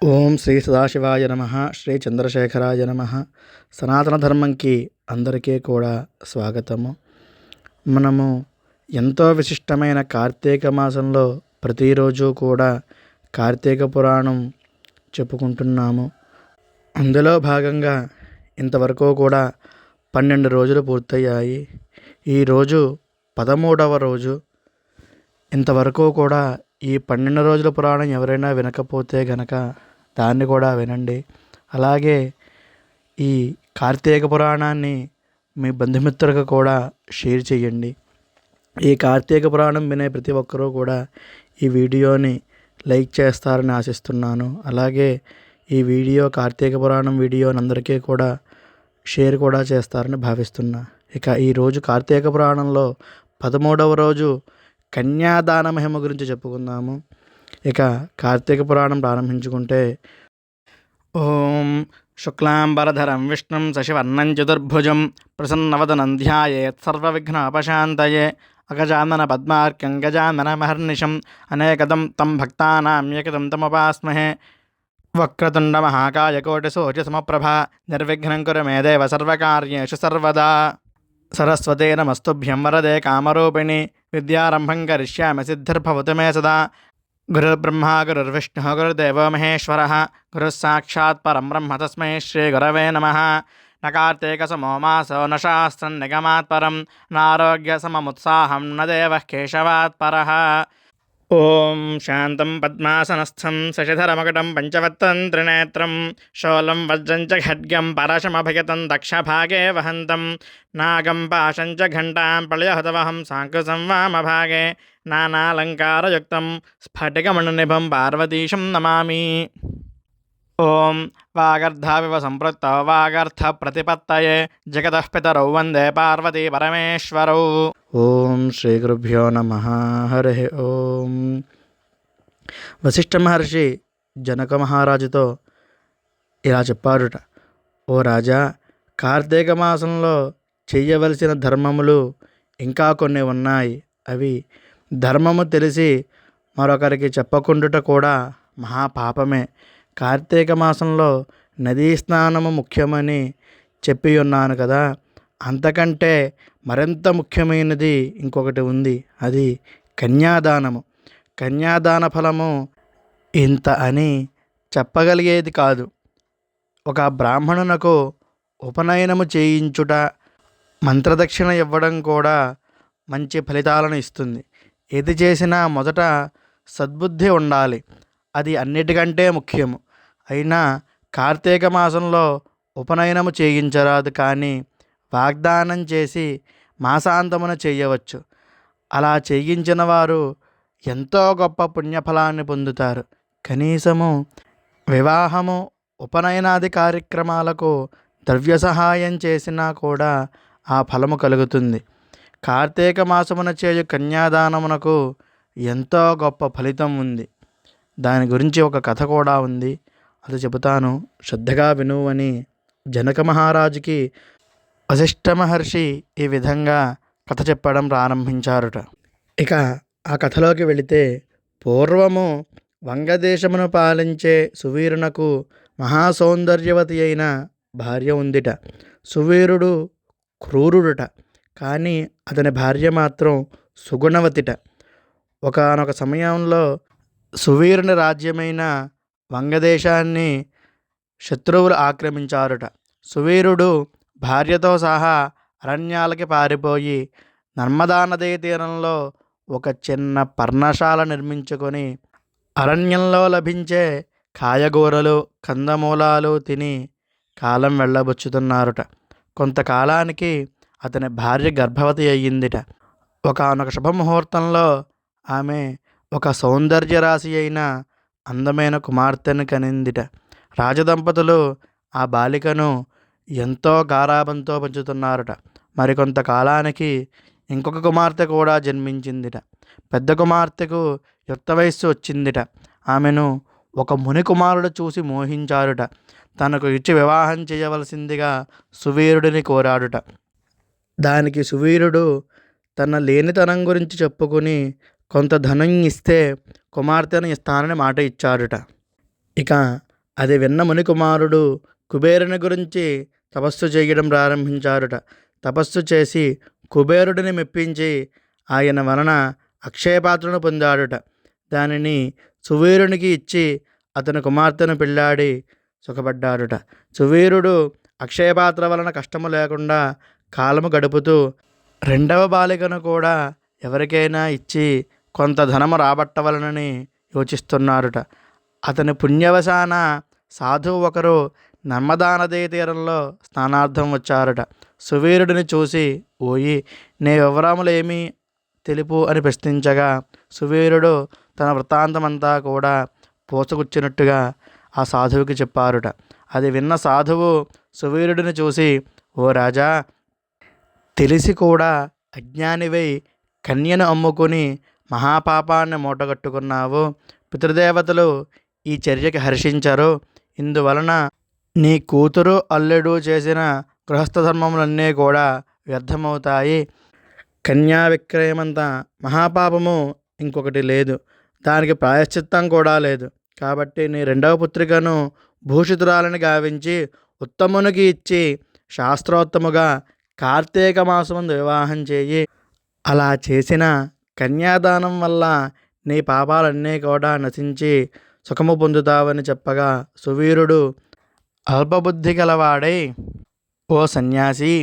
ఓం శ్రీ సదాశివాయ నమ. శ్రీ చంద్రశేఖరాయ నమ. సనాతన ధర్మంకి అందరికీ కూడా స్వాగతము. మనము ఎంతో విశిష్టమైన కార్తీక మాసంలో ప్రతిరోజు కూడా కార్తీక పురాణం చెప్పుకుంటున్నాము. అందులో భాగంగా ఇంతవరకు కూడా 12 రోజులు పూర్తయ్యాయి. ఈరోజు 13వ రోజు. ఇంతవరకు కూడా ఈ 12 రోజుల పురాణం ఎవరైనా వినకపోతే గనక దాన్ని కూడా వినండి. అలాగే ఈ కార్తీక పురాణాన్ని మీ బంధుమిత్రులకు కూడా షేర్ చేయండి. ఈ కార్తీక పురాణం వినే ప్రతి ఒక్కరూ కూడా ఈ వీడియోని లైక్ చేస్తారని ఆశిస్తున్నాను. అలాగే ఈ కార్తీక పురాణం వీడియోని అందరికీ కూడా షేర్ కూడా చేస్తారని భావిస్తున్నా. ఇక ఈరోజు కార్తీక పురాణంలో 13వ రోజు కన్యాదాన మహిమ గురించి చెప్పుకుందాము. ఇక కార్తీక పురాణం ప్రారంభించుకుంటే, ఓం శుక్లాంబరధరం విష్ణుం శశివర్ణం చతుర్భుజం ప్రసన్నవదనం ధ్యాయేత్ సర్వవిఘ్నోపశాంతయే అగజానన పద్మార్కం గజానన మహర్నిశం అనేకదం తం భక్తానాం ఏకదం తముపాస్మహే. వక్రతుండ మహాకాయ కోటిసూర్య సమప్రభ నిర్విఘ్నం కురు మే దేవ సర్వకార్యేషు సర్వదా. సరస్వతే నమస్తుభ్యం వరదే కామరూపిణి విద్యారంభం కరిష్యామి సిద్ధిర్భవతు మే సదా. గురుర్బ్రహ్మా గురుర్విష్ణుః గురుర్దేవో మహేశ్వరः గురుః సాక్షాత్ పరం బ్రహ్మ తస్మై శ్రీ గురవే నమః. న కార్తీక సమో మాసో న శాస్త్రం నిగమాత్ పరం నారోగ్య సమముత్సాహం న దేవః కేశవాత్ పరః. ఓం శాంతం పద్మాసనస్థం శశిధరమకుటం పంచవత్తం త్రినేత్రం శూలం వజ్రం చ ఖడ్గం పరశమభయతం దక్షభాగే వహంతం నాగం పాశం చ ఘంటాం ప్రళయహతవహం సాంకృసం వామభాగే నానాలంకారయుక్తం స్ఫటికమణినిభం పార్వతీశం నమామి. ఓం వాగర్ధావివ సంపృక్తౌ వాగర్థ ప్రతిపత్తయే జగతః పితరౌ వందే పార్వతీ పరమేశ్వరౌ. ఓం శ్రీ గురుభ్యో నమః. హరి ఓం. వశిష్ఠ మహర్షి జనక మహారాజుతో ఇలా చెప్పారుట: ఓ రాజా, కార్తీక మాసంలో చెయ్యవలసిన ధర్మములు ఇంకా కొన్ని ఉన్నాయి. అవి ధర్మము తెలిసి మరొకరికి చెప్పకుండుట కూడా మహాపాపమే. కార్తీక మాసంలో నదీ స్నానము ముఖ్యమని చెప్పి ఉన్నాను కదా, అంతకంటే మరింత ముఖ్యమైనది ఇంకొకటి ఉంది. అది కన్యాదానము. కన్యాదాన ఫలము ఇంత అని చెప్పగలిగేది కాదు. ఒక బ్రాహ్మణునకు ఉపనయనము చేయించుట, మంత్రదక్షిణ ఇవ్వడం కూడా మంచి ఫలితాలను ఇస్తుంది. ఏది చేసినా మొదట సద్బుద్ధి ఉండాలి. అది అన్నిటికంటే ముఖ్యము. అయినా కార్తీక మాసంలో ఉపనయనము చేయించరాదు, కానీ వాగ్దానం చేసి మాసాంతమున చేయవచ్చు. అలా చేయించిన వారు ఎంతో గొప్ప పుణ్యఫలాన్ని పొందుతారు. కనీసము వివాహము, ఉపనయనాది కార్యక్రమాలకు ద్రవ్య సహాయం చేసినా కూడా ఆ ఫలము కలుగుతుంది. కార్తీక మాసమున చేయు కన్యాదానమునకు ఎంతో గొప్ప ఫలితం ఉంది. దాని గురించి ఒక కథ కూడా ఉంది, అది చెబుతాను, శ్రద్ధగా విను అని జనక మహారాజుకి వశిష్ఠ మహర్షి ఈ విధంగా కథ చెప్పడం ప్రారంభించారుట. ఇక ఆ కథలోకి వెళితే, పూర్వము వంగదేశమును పాలించే సువీరునకు మహాసౌందర్యవతి అయిన భార్య ఉందిట. సువీరుడు క్రూరుడుట, కానీ అతని భార్య మాత్రం సుగుణవతిట. ఒకానొక సమయంలో సువీరుని రాజ్యమైన వంగదేశాన్ని శత్రువులు ఆక్రమించారుట. సువీరుడు భార్యతో సహా అరణ్యాలకి పారిపోయి నర్మదా నదీ తీరంలో ఒక చిన్న పర్ణశాల నిర్మించుకొని అరణ్యంలో లభించే కాయగూరలు, కందమూలాలు తిని కాలం వెళ్ళబుచ్చుతున్నారుట. కొంతకాలానికి అతని భార్య గర్భవతి అయ్యిందిట. ఒకానొక శుభముహూర్తంలో ఆమె ఒక సౌందర్య రాశి అయిన అందమైన కుమార్తెను కనిందిట. రాజదంపతులు ఆ బాలికను ఎంతో గారాబంతో పెంచుతున్నారుట. మరికొంతకాలానికి ఇంకొక కుమార్తె కూడా జన్మించిందిట. పెద్ద కుమార్తెకు యుక్త వయస్సు వచ్చిందిట. ఆమెను ఒక ముని కుమారుడు చూసి మోహించారుట. తనకు ఇచ్చి వివాహం చేయవలసిందిగా సువీరుడిని కోరాడుట. దానికి సువీరుడు తన లేనితనం గురించి చెప్పుకుని కొంత ధనం ఇస్తే కుమార్తెను ఇస్తానని మాట ఇచ్చాడుట. ఇక అది విన్న మునికుమారుడు కుబేరుని గురించి తపస్సు చేయడం ప్రారంభించారుట. తపస్సు చేసి కుబేరుడిని మెప్పించి ఆయన వలన అక్షయపాత్రను పొందాడుట. దానిని సువీరునికి ఇచ్చి అతని కుమార్తెను పెళ్ళాడి సుఖపడ్డాడుట. సువీరుడు అక్షయపాత్ర వలన కష్టము లేకుండా కాలము గడుపుతూ రెండవ బాలికను కూడా ఎవరికైనా ఇచ్చి కొంత ధనము రాబట్టవలనని యోచిస్తున్నాడుట. అతని పుణ్యవశాన సాధువు ఒకరు నర్మదా నదీ తీరంలో స్నానార్థం వచ్చారట. సువీరుడిని చూసి, ఓయి, నీ వివరములేమి తెలుపు అని ప్రశ్నించగా సువీరుడు తన వృత్తాంతమంతా కూడా పోసగుచ్చినట్టుగా ఆ సాధువుకి చెప్పారుట. అది విన్న సాధువు సువీరుడిని చూసి, ఓ రాజా, తెలిసి కూడా అజ్ఞానివై కన్యను అమ్ముకుని మహాపాపాన్ని మూటగట్టుకున్నావు. పితృదేవతలు ఈ చర్యకి హర్షించరు. ఇందువలన నీ కూతురు అల్లుడు చేసిన గృహస్థ ధర్మములన్నీ కూడా వ్యర్థమవుతాయి. కన్యా విక్రయమంత మహాపాపము ఇంకొకటి లేదు. దానికి ప్రాయశ్చిత్తం కూడా లేదు. కాబట్టి నీ రెండవ పుత్రికను భూషితురాలని గావించి ఉత్తమునికి ఇచ్చి శాస్త్రోత్తముగా కార్తీక మాసమందు వివాహం చేయి. అలా చేసిన కన్యాదానం వల్ల నీ పాపాలన్నీ కూడా నశించి సుఖము పొందుతావని చెప్పగా సువీరుడు అల్పబుద్ధి గలవాడై, ఓ సన్యాసి,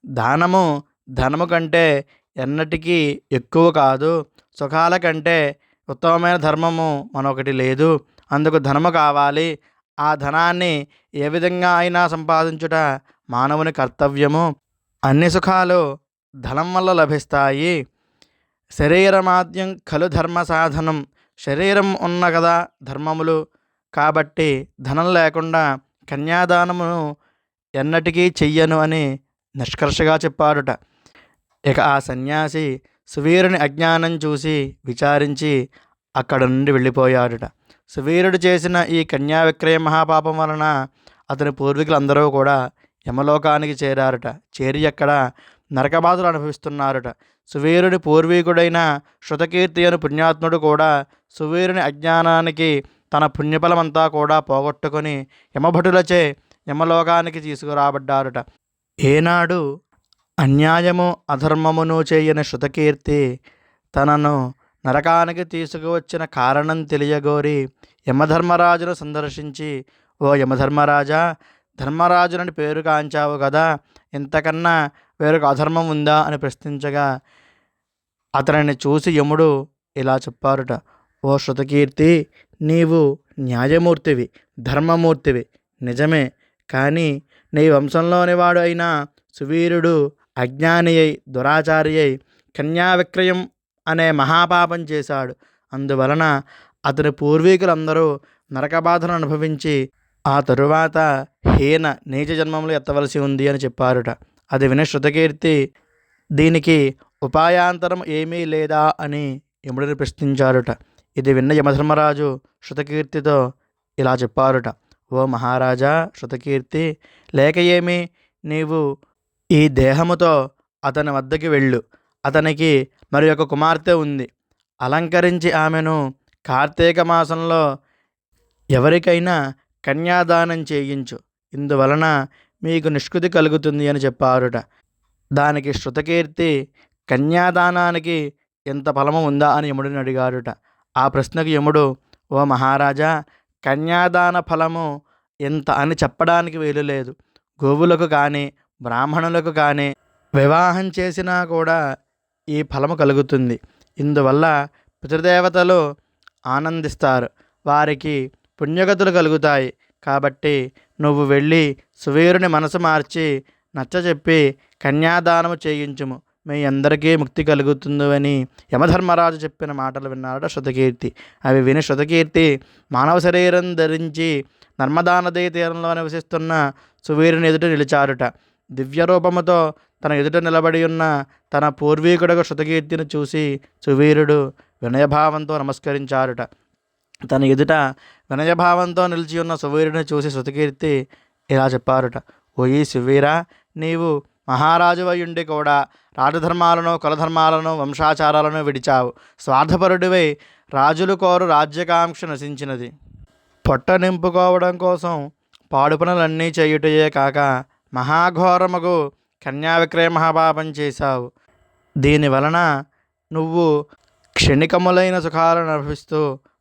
దానము ధనము కంటే ఎన్నటికీ ఎక్కువ కాదు. సుఖాల కంటే ఉత్తమమైన ధర్మము మనొకటి లేదు. అందుకు ధనము కావాలి. ఆ ధనాన్ని ఏ విధంగా అయినా సంపాదించుట మానవుని కర్తవ్యము. అన్ని సుఖాలు ధనం వల్ల లభిస్తాయి. శరీరమాద్యం ఖలు ధర్మ సాధనం. శరీరం ఉన్న కదా ధర్మములు. కాబట్టి ధనం లేకుండా కన్యాదానమును ఎన్నటికీ చెయ్యను అని నిష్కర్షగా చెప్పాడుట. ఇక ఆ సన్యాసి సువీరుని అజ్ఞానం చూసి విచారించి అక్కడ నుండి వెళ్ళిపోయాడుట. సువీరుడు చేసిన ఈ కన్యా విక్రయ మహాపాపం వలన అతని పూర్వీకులందరూ కూడా యమలోకానికి చేరారుట. చేరి అక్కడ నరకబాధలు అనుభవిస్తున్నారుట. సువీరుని పూర్వీకుడైన శృతకీర్తి అను పుణ్యాత్ముడు కూడా సువీరుని అజ్ఞానానికి తన పుణ్యఫలమంతా కూడా పోగొట్టుకొని యమభటులచే యమలోకానికి తీసుకురాబడ్డారుట. ఏనాడు అన్యాయము అధర్మమును చేయని శృతకీర్తి తనను నరకానికి తీసుకువచ్చిన కారణం తెలియగోరి యమధర్మరాజును సందర్శించి, ఓ యమధర్మరాజా, ధర్మరాజునని పేరు కాంచావు కదా, ఇంతకన్నా వేరొక అధర్మం ఉందా అని ప్రశ్నించగా అతనిని చూసి యముడు ఇలా చెప్పారుట. ఓ శృతకీర్తి, నీవు న్యాయమూర్తివి, ధర్మమూర్తివి, నిజమే. కానీ నీ వంశంలోని వాడు అయిన సువీరుడు అజ్ఞాని అయి దురాచారి అయి కన్యా విక్రయం అనే మహాపాపం చేశాడు. అందువలన అతని పూర్వీకులందరూ నరకబాధను అనుభవించి ఆ తరువాత హీన నీచ జన్మములు ఎత్తవలసి ఉంది అని చెప్పారుట. అది విని శృతకీర్తి, దీనికి ఉపాయాంతరం ఏమీ లేదా అని యముడిని ప్రశ్నించారుట. ఇది విన్న యమధర్మరాజు శృతకీర్తితో ఇలా చెప్పారుట. ఓ మహారాజా శృతకీర్తి, లేక ఏమి, నీవు ఈ దేహముతో అతని వద్దకి వెళ్ళు. అతనికి మరి ఒక కుమార్తె ఉంది. అలంకరించి ఆమెను కార్తీక మాసంలో ఎవరికైనా కన్యాదానం చేయించు. ఇందువలన మీకు నిష్కృతి కలుగుతుంది అని చెప్పారుట. దానికి శృతకీర్తి, కన్యాదానానికి ఎంత ఫలము ఉందా అని యముడిని అడిగారుట. ఆ ప్రశ్నకు యముడు, ఓ మహారాజా, కన్యాదాన ఫలము ఎంత అని చెప్పడానికి వీలు లేదు. గోవులకు కానీ బ్రాహ్మణులకు కానీ వివాహం చేసినా కూడా ఈ ఫలము కలుగుతుంది. ఇందువల్ల పితృదేవతలు ఆనందిస్తారు, వారికి పుణ్యగతులు కలుగుతాయి. కాబట్టి నువ్వు వెళ్ళి సువీరుని మనసు మార్చి నచ్చజెప్పి కన్యాదానము చేయించుము, మీ అందరికీ ముక్తి కలుగుతుందని యమధర్మరాజు చెప్పిన మాటలు విన్నారట శృతకీర్తి. అవి విని శృతకీర్తి మానవ శరీరం ధరించి నర్మదా నదీ తీరంలో నివసిస్తున్న సువీరుని ఎదుట నిలిచారుట. దివ్యరూపముతో తన ఎదుట నిలబడి ఉన్న తన పూర్వీకుడకు శృతకీర్తిని చూసి సువీరుడు వినయభావంతో నమస్కరించారుట. తన ఎదుట వినయభావంతో నిలిచి ఉన్న సువీరుడిని చూసి శృతకీర్తి ఇలా చెప్పారుట. ఓయి సువీరా, నీవు మహారాజు అయ్యుండి కూడా రాజధర్మాలను కులధర్మాలను వంశాచారాలను విడిచావు. స్వార్థపరుడివై రాజులు కోరు రాజ్యకాంక్ష నశించినది. పొట్ట నింపుకోవడం కోసం పాడు పనులన్నీ చేయుటయే కాక మహాఘోరమగు కన్యా విక్రయ మహాపాపం చేశావు. దీని వలన నువ్వు క్షణికములైన సుఖాలను అనుభవిస్తూ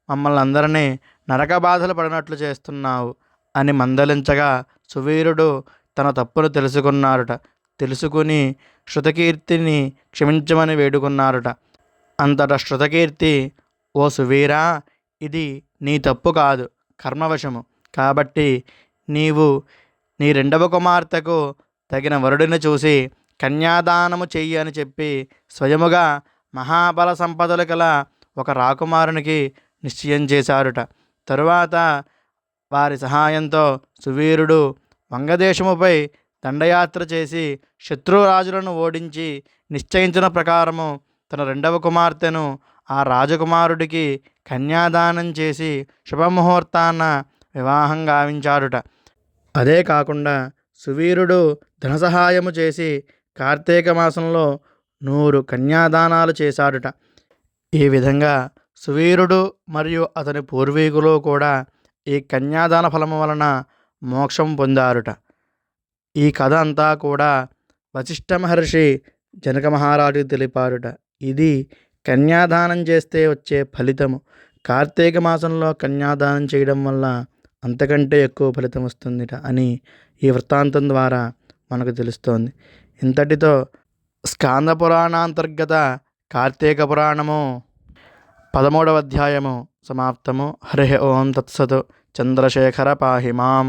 మమ్మల్ని అందరినీ నరక బాధలు పడినట్లు చేస్తున్నావు అని మందలించగా సువీరుడు తన తప్పును తెలుసుకున్నారుట. తెలుసుకుని శృతకీర్తిని క్షమించమని వేడుకున్నారుట. అంతటా శృతకీర్తి, ఓ సువీరా, ఇది నీ తప్పు కాదు, కర్మవశము. కాబట్టి నీవు నీ రెండవ కుమార్తెకు తగిన వరుడిని చూసి కన్యాదానము చెయ్యి అని చెప్పి స్వయముగా మహాబల సంపదలు గల ఒక రాకుమారునికి నిశ్చయం చేశారుట. తరువాత వారి సహాయంతో సువీరుడు వంగదేశముపై దండయాత్ర చేసి శత్రురాజులను ఓడించి నిశ్చయించిన ప్రకారము తన రెండవ కుమార్తెను ఆ రాజకుమారుడికి కన్యాదానం చేసి శుభముహూర్తాన వివాహం గావించాడుట. అదే కాకుండా సువీరుడు ధన సహాయము చేసి కార్తీక మాసంలో 100 కన్యాదానాలు చేశాడుట. ఈ విధంగా సువీరుడు మరియు అతని పూర్వీకులు కూడా ఈ కన్యాదాన ఫలము వలన మోక్షం పొందారుట. ఈ కథ అంతా కూడా వశిష్ఠ మహర్షి జనక మహారాజుకు తెలిపారుట. ఇది కన్యాదానం చేస్తే వచ్చే ఫలితము. కార్తీక మాసంలో కన్యాదానం చేయడం వల్ల అంతకంటే ఎక్కువ ఫలితం వస్తుందిట అని ఈ వృత్తాంతం ద్వారా మనకు తెలుస్తోంది. ఇంతటితో స్కాంద పురాణాంతర్గత కార్తీక పురాణము 13వ అధ్యాయము సమాప్తము. హరి ఓం తత్సత్. చంద్రశేఖర పాహి మాం.